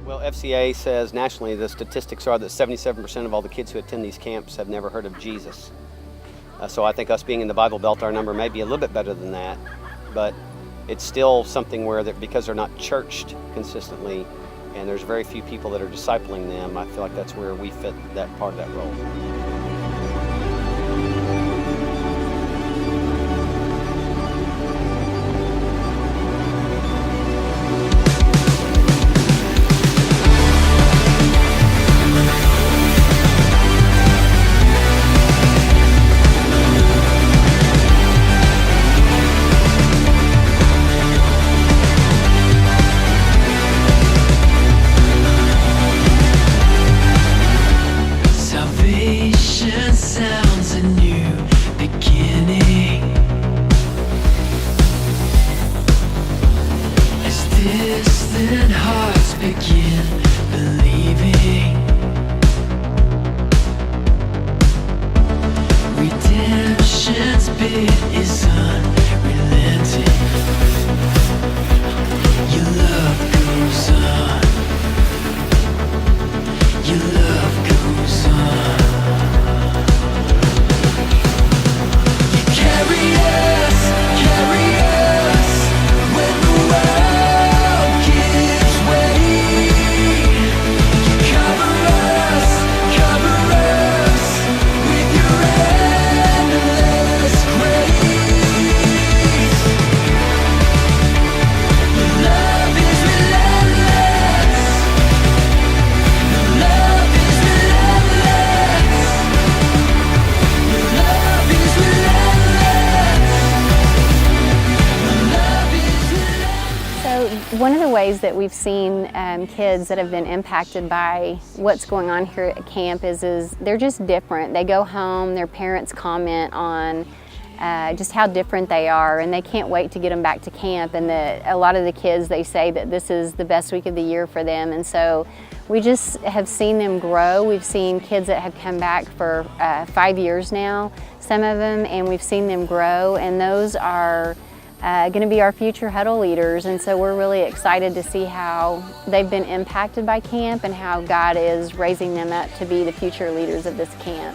Well, FCA says nationally the statistics are that 77% of all the kids who attend these camps have never heard of Jesus. So I think us being in the Bible Belt, our number may be a little bit better than that, but it's still something where because they're not churched consistently and there's very few people that are discipling them, I feel like that's where we fit that part of that role. Sounds a new beginning as distant hearts begin believing. Redemption's bid is unrelenting. Your love goes on. Your love goes on. One of the ways that we've seen kids that have been impacted by what's going on here at camp is they're just different. They go home, their parents comment on just how different they are, and they can't wait to get them back to camp. And a lot of the kids, they say that this is the best week of the year for them. And so we just have seen them grow. We've seen kids that have come back for 5 years now, some of them, and we've seen them grow, and those are going to be our future huddle leaders. And so we're really excited to see how they've been impacted by camp and how God is raising them up to be the future leaders of this camp.